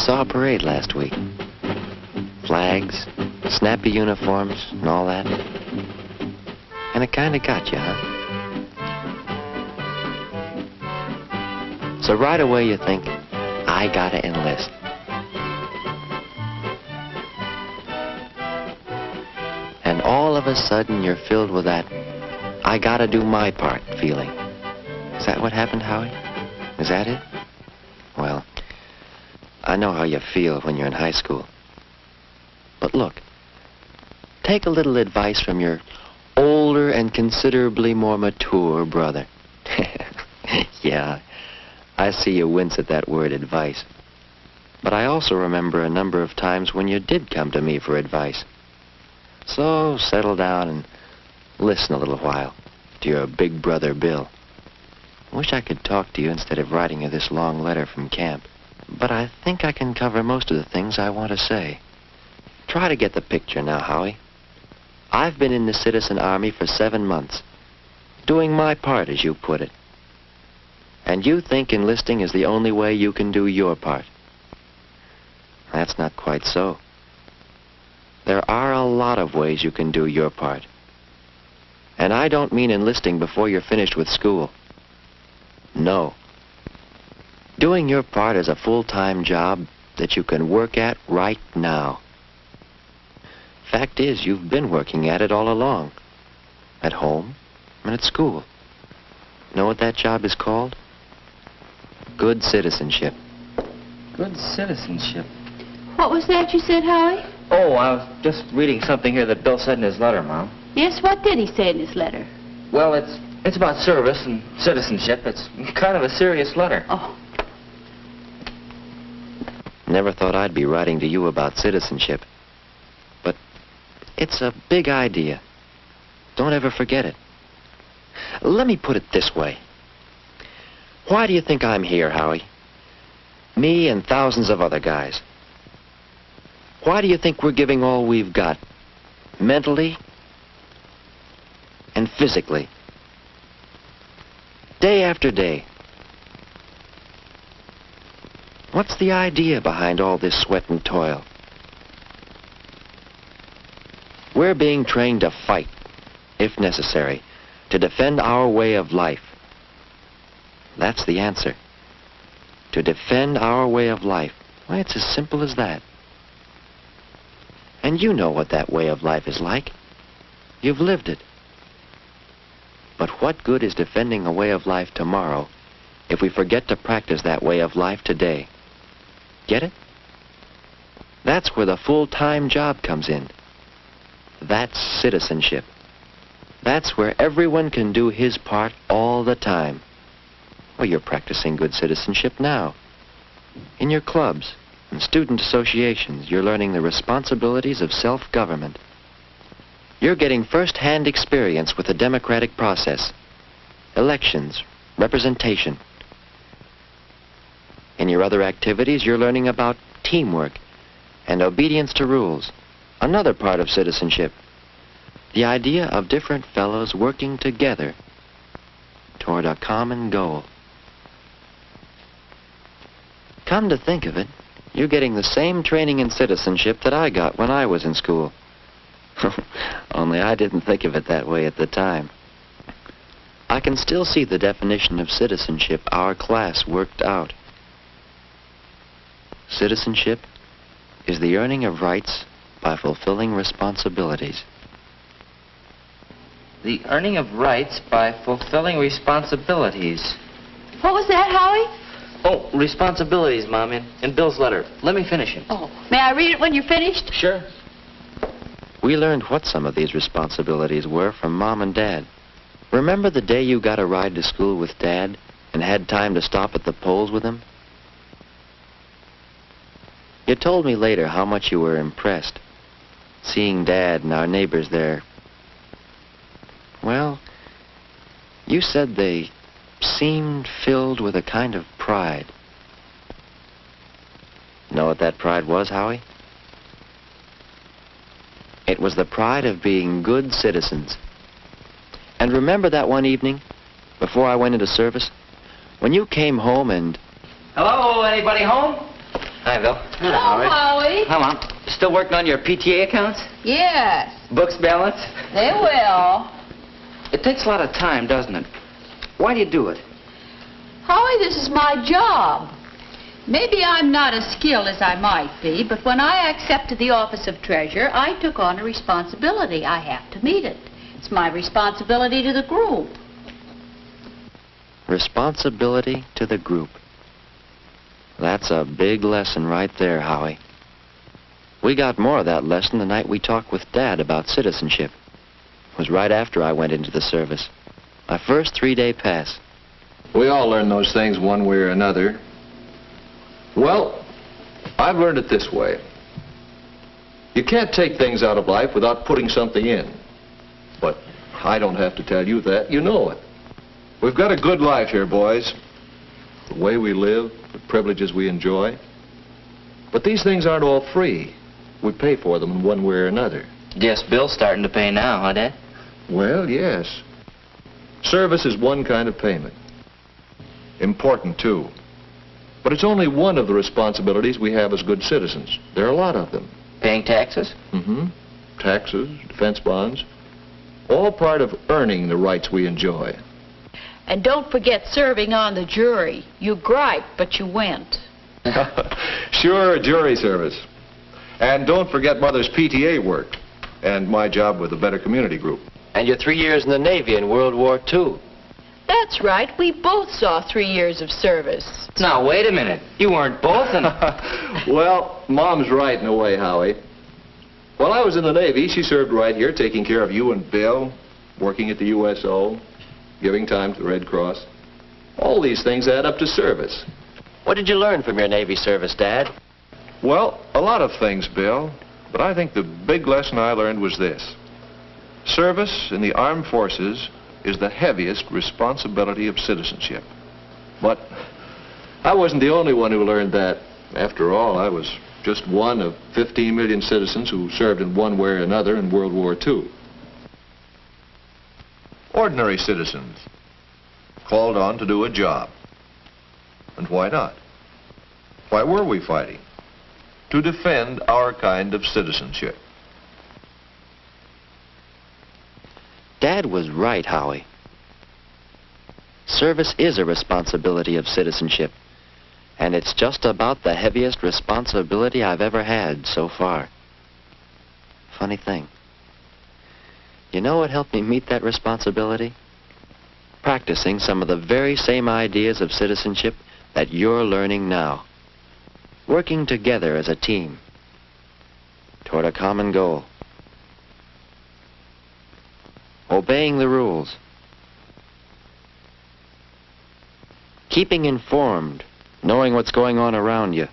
saw a parade last week. Flags, snappy uniforms, and all that. And it kind of got you, huh? So right away you think, I gotta enlist. And all of a sudden you're filled with that, I gotta do my part feeling. Is that what happened, Howie? Is that it? Well, I know how you feel when you're in high school. But look, take a little advice from your older and considerably more mature brother. Yeah, I see you wince at that word advice. But I also remember a number of times when you did come to me for advice. So settle down and listen a little while to your big brother Bill. I wish I could talk to you instead of writing you this long letter from camp. But I think I can cover most of the things I want to say. Try to get the picture now, Howie. I've been in the Citizen Army for 7 months, doing my part, as you put it. And you think enlisting is the only way you can do your part. That's not quite so. There are a lot of ways you can do your part. And I don't mean enlisting before you're finished with school. No. Doing your part is a full-time job that you can work at right now. Fact is, you've been working at it all along. At home and at school. Know what that job is called? Good citizenship. Good citizenship. What was that you said, Howie? Oh, I was just reading something here that Bill said in his letter, Mom. Yes, what did he say in his letter? Well, it's about service and citizenship. It's kind of a serious letter. Oh. Never thought I'd be writing to you about citizenship. But it's a big idea. Don't ever forget it. Let me put it this way. Why do you think I'm here, Howie? Me and thousands of other guys. Why do you think we're giving all we've got? Mentally and physically. Day after day. What's the idea behind all this sweat and toil? We're being trained to fight, if necessary, to defend our way of life. That's the answer. To defend our way of life. Why, it's as simple as that. And you know what that way of life is like. You've lived it. But what good is defending a way of life tomorrow if we forget to practice that way of life today? Get it? That's where the full-time job comes in. That's citizenship. That's where everyone can do his part all the time. Well, you're practicing good citizenship now. In your clubs and student associations, you're learning the responsibilities of self-government. You're getting first-hand experience with the democratic process. Elections, representation. In your other activities, you're learning about teamwork and obedience to rules. Another part of citizenship. The idea of different fellows working together toward a common goal. Come to think of it, you're getting the same training in citizenship that I got when I was in school. Only I didn't think of it that way at the time. I can still see the definition of citizenship our class worked out. Citizenship is the earning of rights by fulfilling responsibilities. The earning of rights by fulfilling responsibilities. What was that, Howie? Oh, responsibilities, Mom, in Bill's letter. Let me finish it. Oh, may I read it when you're finished? Sure. We learned what some of these responsibilities were from Mom and Dad. Remember the day you got a ride to school with Dad and had time to stop at the polls with him? You told me later how much you were impressed, seeing Dad and our neighbors there. Well, you said they seemed filled with a kind of pride. Know what that pride was, Howie? It was the pride of being good citizens. And remember that one evening, before I went into service, when you came home and... Hello, anybody home? Hi, Bill. Hello, Howie. Come on. Still working on your PTA accounts? Yes, Books balance? they will. It takes a lot of time, doesn't it? Why do you do it? Howie, this is my job. Maybe I'm not as skilled as I might be, but when I accepted the office of treasurer, I took on a responsibility. I have to meet it. It's my responsibility to the group. Responsibility to the group. That's a big lesson right there, Howie. We got more of that lesson the night we talked with Dad about citizenship. It was right after I went into the service. My first 3-day pass. We all learn those things one way or another. Well, I've learned it this way. You can't take things out of life without putting something in. But I don't have to tell you that. You know it. We've got a good life here, boys. The way we live, the privileges we enjoy. But these things aren't all free. We pay for them in one way or another. Yes, Bill's starting to pay now, huh, Dad? Well, yes. Service is one kind of payment. Important, too. But it's only one of the responsibilities we have as good citizens. There are a lot of them. Paying taxes? Mm-hmm. Taxes, defense bonds, all part of earning the rights we enjoy. And don't forget serving on the jury. You griped, but you went. Sure, jury service. And don't forget Mother's PTA work and my job with the Better Community Group. And your 3 years in the Navy in World War II. That's right. We both saw 3 years of service. Now, wait a minute. You weren't both in... Well, Mom's right in a way, Howie. While I was in the Navy, she served right here, taking care of you and Bill, working at the USO, giving time to the Red Cross. All these things add up to service. What did you learn from your Navy service, Dad? Well, a lot of things, Bill. But I think the big lesson I learned was this. Service in the armed forces is the heaviest responsibility of citizenship. But I wasn't the only one who learned that. After all, I was just one of 15 million citizens who served in one way or another in World War II. Ordinary citizens, called on to do a job. And why not? Why were we fighting? To defend our kind of citizenship. Dad was right, Howie. Service is a responsibility of citizenship. And it's just about the heaviest responsibility I've ever had so far. Funny thing. You know what helped me meet that responsibility? Practicing some of the very same ideas of citizenship that you're learning now. Working together as a team toward a common goal. Obeying the rules. Keeping informed, knowing what's going on around you.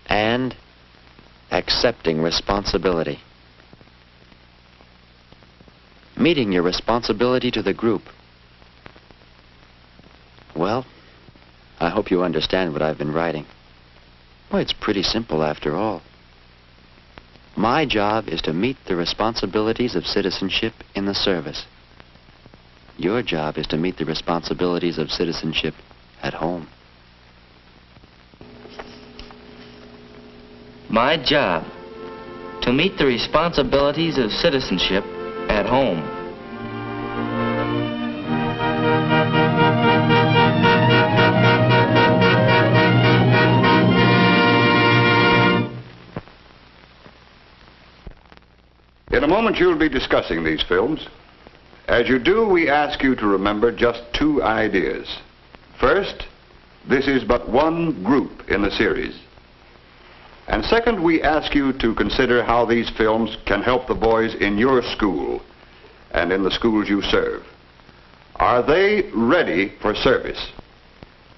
And accepting responsibility. Meeting your responsibility to the group. Well, I hope you understand what I've been writing. Well, it's pretty simple after all. My job is to meet the responsibilities of citizenship in the service. Your job is to meet the responsibilities of citizenship at home. My job, to meet the responsibilities of citizenship at home. In a moment, you'll be discussing these films. As you do, we ask you to remember just 2 ideas. First, this is but one group in the series. And second, we ask you to consider how these films can help the boys in your school and in the schools you serve. Are they ready for service?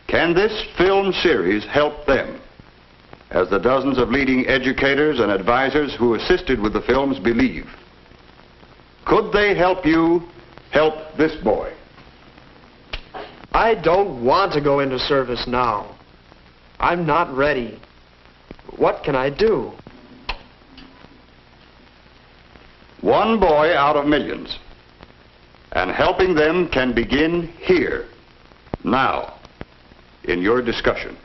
Can this film series help them? As the dozens of leading educators and advisors who assisted with the films believe. Could they help you help this boy? I don't want to go into service now. I'm not ready. What can I do? One boy out of millions. And helping them can begin here, Now, in your discussion,